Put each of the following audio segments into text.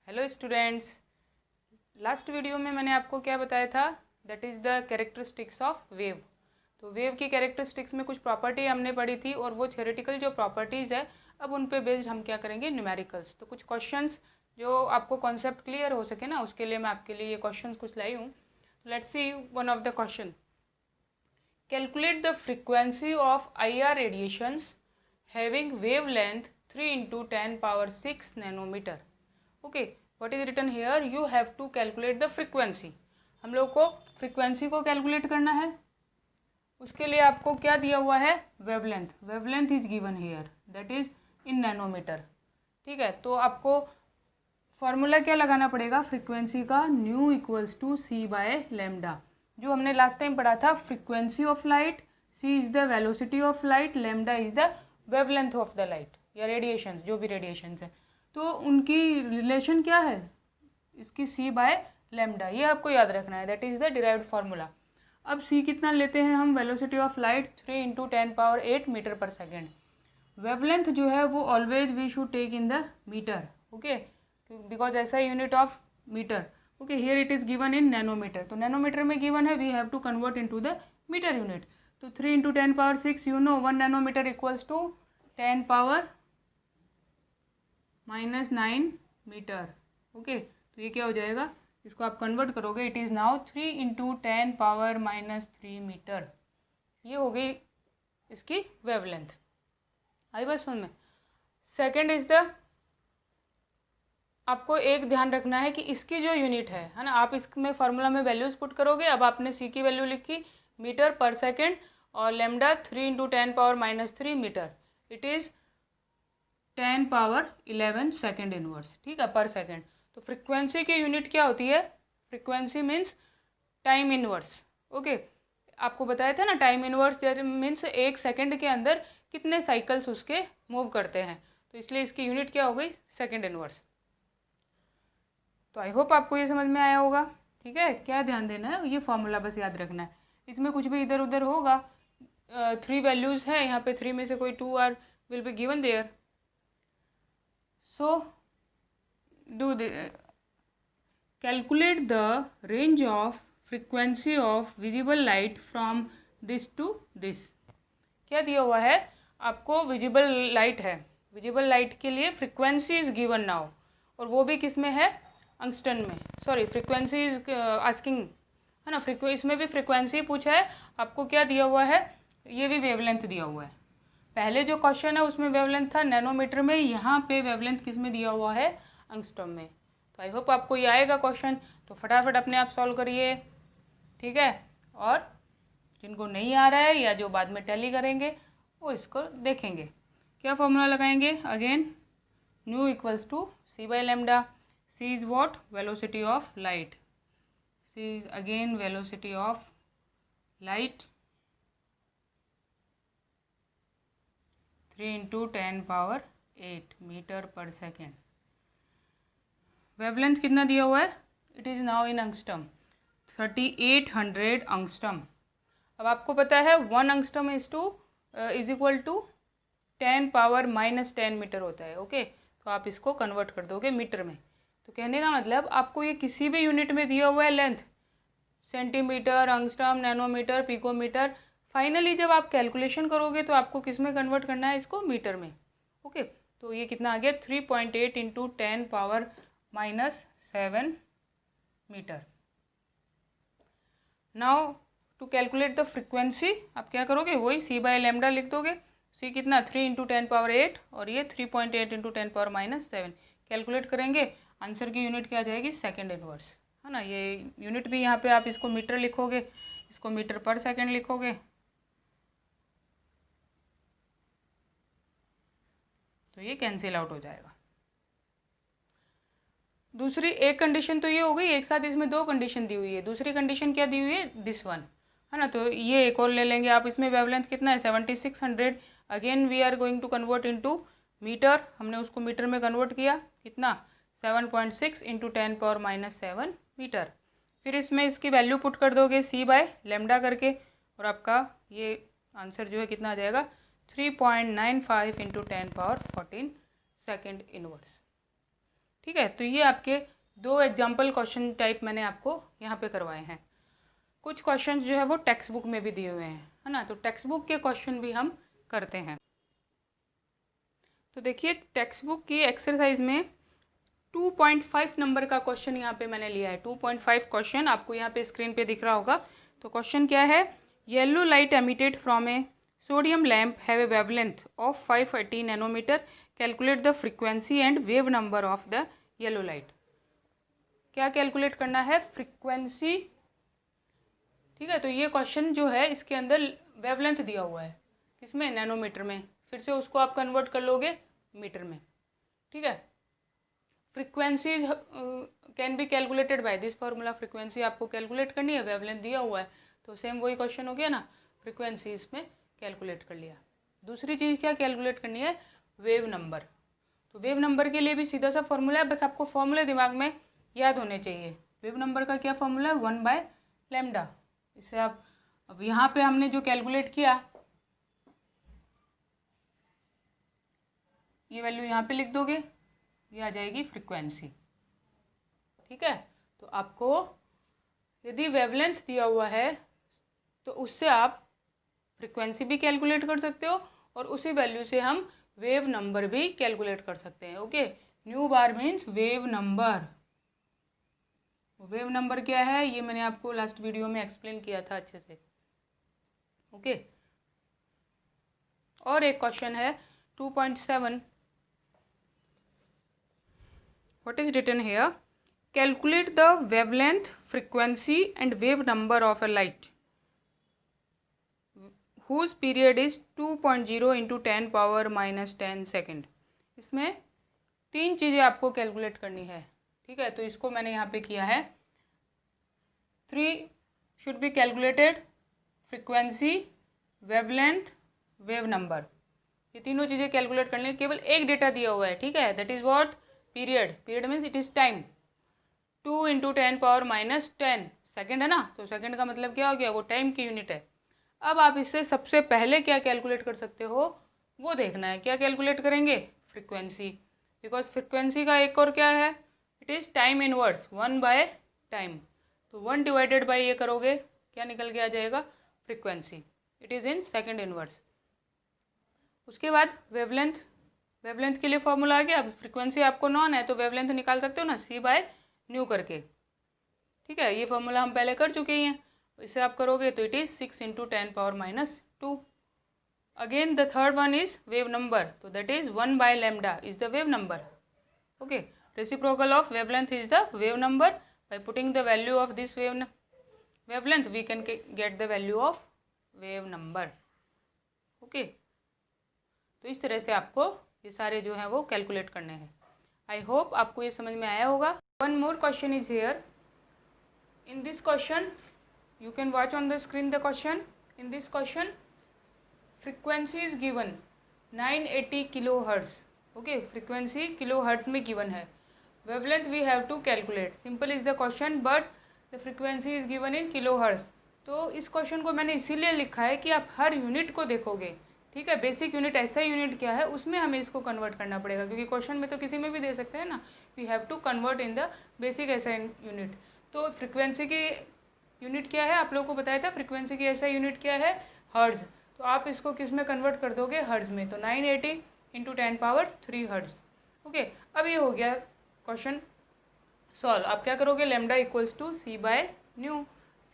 Hello students, last video में मैंने आपको क्या बताया था, that is the characteristics of wave. तो वेव की कैरेक्टरिस्टिक्स में कुछ प्रॉपर्टी हमने पढ़ी थी और वो थ्योरेटिकल जो प्रॉपर्टीज़ है अब उन पे बेस्ड हम क्या करेंगे, न्यूमेरिकल्स। तो कुछ क्वेश्चंस जो आपको कॉन्सेप्ट क्लियर हो सके ना, उसके लिए मैं आपके लिए ये क्वेश्चंस कुछ लाई हूँ। Let's see one of the question. Calculate the frequency of IR radiations having wavelength 3 × 10⁻6 nanometre. Okay, what is written here, you have to calculate the frequency. हम लोग को फ्रीक्वेंसी को कैलकुलेट करना है। उसके लिए आपको क्या दिया हुआ है, wavelength. Wavelength is given here, that is in nanometre. ठीक है, तो आपको फॉर्मूला क्या लगाना पड़ेगा फ्रीक्वेंसी का, न्यू इक्वल्स टू c/λ। जो हमने लास्ट टाइम पढ़ा था, frequency of light, c is the velocity of light, λ is the wavelength of the light या रेडिएशन, जो भी रेडिएशन है। तो उनकी रिलेशन क्या है, इसकी c/λ, ये आपको याद रखना है, that is the derived formula. अब c कितना लेते हैं हम, velocity of light 3 × 10⁸ metre per second. Wavelength जो है वो always we should take in the metre, okay, because ऐसा unit of metre. Okay, here it is given in nanometre, तो नैनोमीटर में गिवन है, we have to convert into the metre unit. तो 3 × 10⁻6, you know 1 nanometre equals to 10⁻⁻9 metre. Okay, तो ये क्या हो जाएगा, इसको आप कन्वर्ट करोगे, इट इज़ नाउ 3 × 10⁻³ मीटर। ये हो गई इसकी वेवलेंथ। आई बात समझ में। सेकेंड इज द, आपको एक ध्यान रखना है कि इसकी जो यूनिट है ना, आप इसमें फार्मूला में वैल्यूज पुट करोगे। अब आपने सी की वैल्यू लिखी मीटर पर सेकेंड और lambda 3 × 10⁻³ metre, it is 10⁻11 second inverse, ठीक है, पर सेकेंड। तो फ्रीक्वेंसी की यूनिट क्या होती है, frequency means time inverse. Okay, आपको बताया था ना, टाइम इनवर्स मीन्स एक सेकेंड के अंदर कितने साइकिल्स उसके मूव करते हैं, तो इसलिए इसकी यूनिट क्या हो गई, सेकेंड इनवर्स। तो आई होप आपको ये समझ में आया होगा। ठीक है, क्या ध्यान देना है, ये फॉर्मूला बस याद रखना है। इसमें कुछ भी इधर उधर होगा, 3 वैल्यूज़ है यहाँ पे, 3 में से कोई 2 are will be given there. So calculate the range of frequency of visible light from this to this। क्या दिया हुआ है आपको, विजिबल लाइट है, विजिबल लाइट के लिए फ्रीक्वेंसी इज गिवन नाउ, और वो भी किस में है, अंगस्टन में। सॉरी, फ्रीक्वेंसी इज आस्किंग, है ना, इसमें भी फ्रीक्वेंसी पूछा है। आपको क्या दिया हुआ है, ये भी वेवलेंथ दिया हुआ है। पहले जो क्वेश्चन है उसमें वेवलेंथ था नैनोमीटर में, यहाँ पे वेवलेंथ किस में दिया हुआ है, अंगस्ट्रॉम में। तो आई होप आपको ये आएगा क्वेश्चन, तो फटाफट अपने आप सॉल्व करिए। ठीक है, और जिनको नहीं आ रहा है या जो बाद में टैली करेंगे वो इसको देखेंगे। क्या फॉर्मूला लगाएंगे, again nu equals to c/λ। c is what, velocity of light, c is again velocity of light 3 × 10⁸ metre per second. Wavelength कितना दिया हुआ है, it is now in angstrom, 3800 angstrom. अब आपको पता है 1 angstrom is equal to 10⁻⁻10 metre होता है। ओके, तो आप इसको कन्वर्ट कर दोगे मीटर में। तो कहने का मतलब आपको ये किसी भी यूनिट में दिया हुआ है length, centimetre, angstrom, nanometre, picometre, finally जब आप कैलकुलेशन करोगे तो आपको किस में कन्वर्ट करना है, इसको मीटर में। ओके, तो ये कितना आ गया, 3.8 × 10⁻⁻7 metre. Now to calculate the frequency आप क्या करोगे, वही c/λ लिख दोगे। c कितना, 3 × 10⁸ और ये 3.8 × 10⁻⁷। कैलकुलेट करेंगे, आंसर की यूनिट क्या आ जाएगी, सेकेंड इनवर्स, है ना। ये यूनिट भी यहाँ पे आप इसको मीटर लिखोगे, इसको मीटर पर सेकेंड लिखोगे, तो ये कैंसिल आउट हो जाएगा। दूसरी एक कंडीशन तो ये हो गई, एक साथ इसमें 2 कंडीशन दी हुई है। दूसरी कंडीशन क्या दी हुई है, दिस वन, है ना। तो ये एक और ले लेंगे आप, इसमें वेवलेंथ कितना है, 7600। Again we are going to convert into metre, हमने उसको मीटर में कन्वर्ट किया, कितना, 7.6 × 10⁻⁻7 मीटर। फिर इसमें इसकी वैल्यू पुट कर दोगे c/λ करके, और आपका ये आंसर जो है कितना आ जाएगा, 3.95 × 10⁻14 सेकेंड इनवर्स। ठीक है, तो ये आपके 2 एग्जाम्पल क्वेश्चन टाइप मैंने आपको यहाँ पे करवाए हैं। कुछ क्वेश्चन जो है वो टेक्स्ट बुक में भी दिए हुए हैं, है ना, तो टेक्स्ट बुक के क्वेश्चन भी हम करते हैं। तो देखिए टेक्स्ट बुक की एक्सरसाइज में 2.5 नंबर का क्वेश्चन यहाँ पे मैंने लिया है। 2.5 क्वेश्चन आपको यहाँ पे स्क्रीन पे दिख रहा होगा। तो क्वेश्चन क्या है, yellow light emitted from a sodium lamp have a wavelength of 580 nanometre, calculate the frequency and wave number of the yellow light. क्या कैलकुलेट करना है, फ्रीक्वेंसी। ठीक है, तो ये क्वेश्चन जो है इसके अंदर वेवलेंथ दिया हुआ है, किसमें, नैनोमीटर में, फिर से उसको आप कन्वर्ट कर लोगे मीटर में। ठीक है, frequencies can be calculated by this formula. Frequency आपको कैलकुलेट करनी है, वेवलेंथ दिया हुआ है, तो सेम वही क्वेश्चन हो गया ना, फ्रीक्वेंसी इसमें कैलकुलेट कर लिया। दूसरी चीज़ क्या कैलकुलेट करनी है, वेव नंबर। तो वेव नंबर के लिए भी सीधा सा फॉर्मूला है, बस आपको फॉर्मूले दिमाग में याद होने चाहिए। वेव नंबर का क्या फॉर्मूला है, 1/λ। इसे आप अब यहाँ पे हमने जो कैलकुलेट किया, ये वैल्यू यहाँ पे लिख दोगे, ये आ जाएगी फ्रीक्वेंसी। ठीक है, तो आपको यदि वेवलेंथ दिया हुआ है तो उससे आप फ्रीक्वेंसी भी कैलकुलेट कर सकते हो और उसी वैल्यू से हम वेव नंबर भी कैलकुलेट कर सकते हैं। ओके, न्यू बार means wave number. Wave number क्या है ये मैंने आपको लास्ट वीडियो में एक्सप्लेन किया था अच्छे से। ओके, और एक क्वेश्चन है 2.7, what is written here, calculate the wavelength, frequency and wave number of a light whose period is 2.0 into 10 power minus 10 second. इसमें 3 चीज़ें आपको कैलकुलेट करनी है। ठीक है, तो इसको मैंने यहाँ पे किया है, 3 should be calculated, frequency, wavelength, wave number. ये तीनों चीज़ें कैलकुलेट करनी है। केवल एक डेटा दिया हुआ है, ठीक है, that is what, period. Period means it is time, 2 into 10 power minus 10 second है ना, तो सेकेंड का मतलब क्या हो गया, वो टाइम की यूनिट है। अब आप इससे सबसे पहले क्या कैलकुलेट कर सकते हो वो देखना है। क्या कैलकुलेट करेंगे, फ्रीक्वेंसी, बिकॉज फ्रीक्वेंसी का एक और क्या है, इट इज़ टाइम इनवर्स, 1/टाइम। तो 1 डिवाइडेड बाई ये करोगे, क्या निकल के आ जाएगा, frequency, it is in second inverse. उसके बाद वेवलेंथ, वेवलेंथ के लिए फॉर्मूला आ गया। फ्रीक्वेंसी आपको नॉन है तो वेवलेंथ निकाल सकते हो ना, c/न्यू करके। ठीक है, ये फॉर्मूला हम पहले कर चुके हैं, इसे आप करोगे तो it is 6 into 10 power minus 2। Again the third one is wave number, तो that is 1/λ is the wave number. Okay, reciprocal of wavelength is the wave number. By putting the value of this wavelength we can get the value of wave number. Okay, तो इस तरह से आपको ये सारे जो हैं वो कैलकुलेट करने हैं। आई होप आपको ये समझ में आया होगा। One more question is here. In this question, you can watch on the screen the question. In this question, frequency is given 980 kilohertz. Okay, frequency kilohertz में given है. Wavelength we have to calculate. Simple is the question, but the frequency is given in kilohertz. तो इस question को मैंने इसीलिए लिखा है कि आप हर यूनिट को देखोगे। ठीक है, बेसिक यूनिट ऐसा यूनिट क्या है उसमें हमें इसको कन्वर्ट करना पड़ेगा, क्योंकि क्वेश्चन में तो किसी में भी दे सकते हैं ना। We have to convert in the basic SI unit. तो फ्रीक्वेंसी की यूनिट क्या है, आप लोगों को बताया था, फ्रीक्वेंसी की ऐसा यूनिट क्या है, हर्ट्ज। तो आप इसको किस में कन्वर्ट कर दोगे, हर्ट्ज में। तो 980 into 10 power 3 हर्ट्ज। ओके, अब ये हो गया क्वेश्चन सॉल्व। आप क्या करोगे, लैम्डा इक्वल्स टू c/न्यू।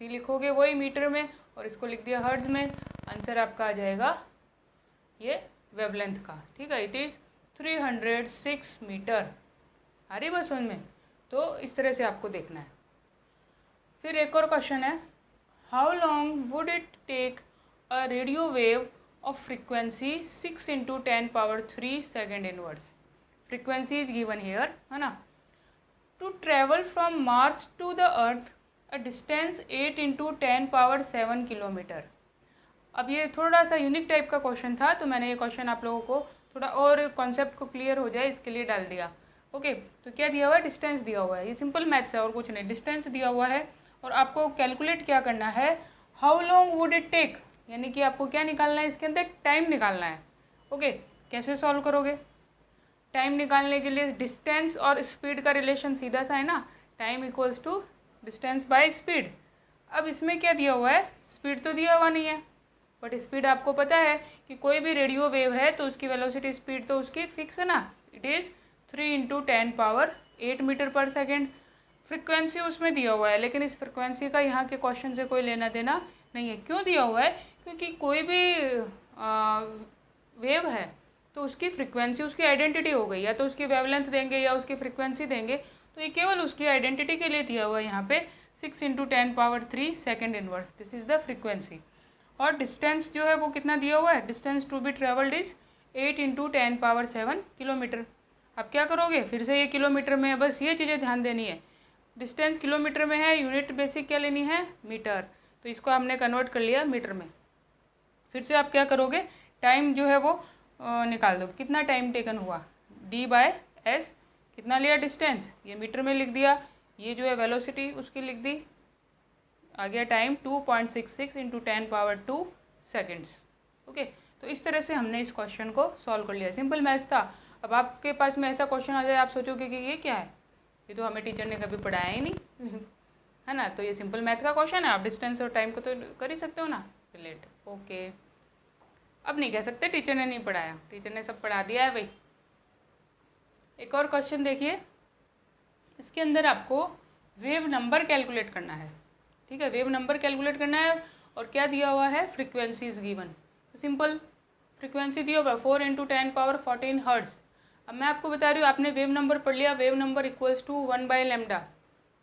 सी लिखोगे वही मीटर में और इसको लिख दिया हर्ट्ज में। आंसर आपका आ जाएगा ये वेवलेंथ का। ठीक है, इट इज़ 306 मीटर। आ रही बात समझ में? तो इस तरह से आपको देखना है। फिर एक और क्वेश्चन है, how long would it take a radio wave of frequency 6 into 10 power 3 second inverse. Frequency is given here, है ना, to travel from Mars to the earth a distance 8 into 10 power 7 kilometre. अब ये थोड़ा सा unique type का question था, तो मैंने ये क्वेश्चन आप लोगों को थोड़ा और कॉन्सेप्ट को क्लियर हो जाए इसके लिए डाल दिया। ओके, तो क्या दिया हुआ है, डिस्टेंस दिया हुआ है। ये सिंपल मैथ्स है और कुछ नहीं। डिस्टेंस दिया हुआ है और आपको कैलकुलेट क्या करना है, how long would it take, यानी कि आपको क्या निकालना है, इसके अंदर टाइम निकालना है। ओके, कैसे सॉल्व करोगे, टाइम निकालने के लिए डिस्टेंस और स्पीड का रिलेशन सीधा सा है ना, time equals to distance by speed. अब इसमें क्या दिया हुआ है, स्पीड तो दिया हुआ नहीं है, बट स्पीड आपको पता है कि कोई भी रेडियो वेव है तो उसकी वेलोसिटी स्पीड तो उसकी फिक्स है ना, it is 3 × 10⁸ metre per second. Frequency उसमें दिया हुआ है, लेकिन इस फ्रिक्वेंसी का यहाँ के क्वेश्चन से कोई लेना देना नहीं है। क्यों दिया हुआ है, क्योंकि कोई भी वेव है तो उसकी फ्रिक्वेंसी उसकी आइडेंटिटी हो गई, या तो उसकी वेवलेंथ देंगे या उसकी फ्रिक्वेंसी देंगे, तो ये केवल उसकी आइडेंटिटी के लिए दिया हुआ है यहाँ पे 6 × 10⁻³ second inverse, this is the frequency. और डिस्टेंस जो है वो कितना दिया हुआ है, distance to be travelled is 8 × 10⁷ kilometre. अब क्या करोगे, फिर से ये किलोमीटर में है, बस ये चीज़ें ध्यान देनी है। डिस्टेंस किलोमीटर में है, यूनिट बेसिक क्या लेनी है, मीटर, तो इसको हमने कन्वर्ट कर लिया मीटर में। फिर से आप क्या करोगे, टाइम जो है वो निकाल दो, कितना टाइम टेकन हुआ, d/s, कितना लिया डिस्टेंस, ये मीटर में लिख दिया, ये जो है वेलोसिटी उसकी लिख दी, आ गया टाइम 2.66 × 10⁻² सेकेंड्स। ओके, तो इस तरह से हमने इस क्वेश्चन को सॉल्व कर लिया। सिंपल मैथ्स था। अब आपके पास में ऐसा क्वेश्चन आ जाए, आप सोचोगे कि ये क्या है, ये तो हमें टीचर ने कभी पढ़ाया ही नहीं है ना, तो ये सिंपल मैथ का क्वेश्चन है, आप डिस्टेंस और टाइम को तो कर ही सकते हो ना रिलेट। ओके, अब नहीं कह सकते टीचर ने नहीं पढ़ाया, टीचर ने सब पढ़ा दिया है भाई। एक और क्वेश्चन देखिए, इसके अंदर आपको वेव नंबर कैलकुलेट करना है। ठीक है, वेव नंबर कैलकुलेट करना है, और क्या दिया हुआ है, फ्रीक्वेंसी इज गिवन। तो सिंपल फ्रीक्वेंसी दिया हुआ है 4 × 10⁻14 हर्ट्ज। अब मैं आपको बता रही हूँ, आपने वेव नंबर पढ़ लिया, वेव नंबर इक्वल्स टू 1/λ,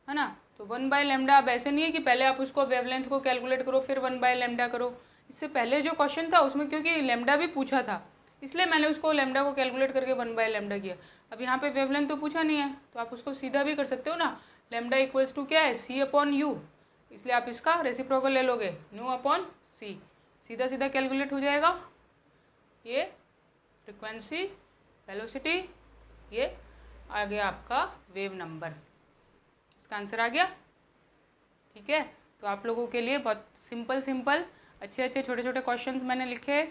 है ना। तो 1/λ, अब ऐसे नहीं है कि पहले आप उसको वेवलेंथ को कैलकुलेट करो फिर 1/λ करो। इससे पहले जो क्वेश्चन था उसमें क्योंकि लैम्डा भी पूछा था, इसलिए मैंने उसको लैम्डा को कैलकुलेट करके 1/λ किया। अब यहाँ पे वेवलेंथ तो पूछा नहीं है, तो आप उसको सीधा भी कर सकते हो ना, लैम्डा इक्वल्स टू क्या है, c/u, इसलिए आप इसका रेसिप्रोकल ले लोगे, μ/c, सीधा सीधा कैलकुलेट हो जाएगा। ये फ्रिक्वेंसी, वेलोसिटी, ये आ गया आपका वेव नंबर, इसका आंसर आ गया। ठीक है, तो आप लोगों के लिए बहुत सिंपल अच्छे अच्छे छोटे छोटे क्वेश्चंस मैंने लिखे,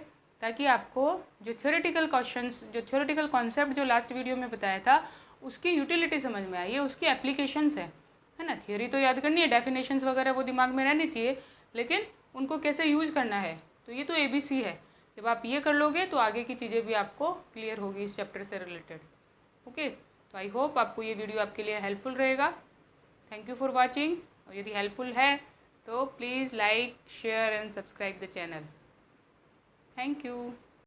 ताकि आपको जो थ्योरेटिकल क्वेश्चंस, जो थ्योरेटिकल कॉन्सेप्ट जो लास्ट वीडियो में बताया था उसकी यूटिलिटी समझ में आई है, उसकी एप्लीकेशंस है ना। थियोरी तो याद करनी है, डेफिनेशंस वगैरह वो दिमाग में रहनी चाहिए, लेकिन उनको कैसे यूज़ करना है, तो ये तो ABC है। जब आप ये कर लोगे तो आगे की चीज़ें भी आपको क्लियर होगी इस चैप्टर से रिलेटेड। ओके, तो आई होप आपको ये वीडियो आपके लिए हेल्पफुल रहेगा। थैंक यू फॉर वॉचिंग, और यदि हेल्पफुल है तो please like, share and subscribe the channel. Thank you.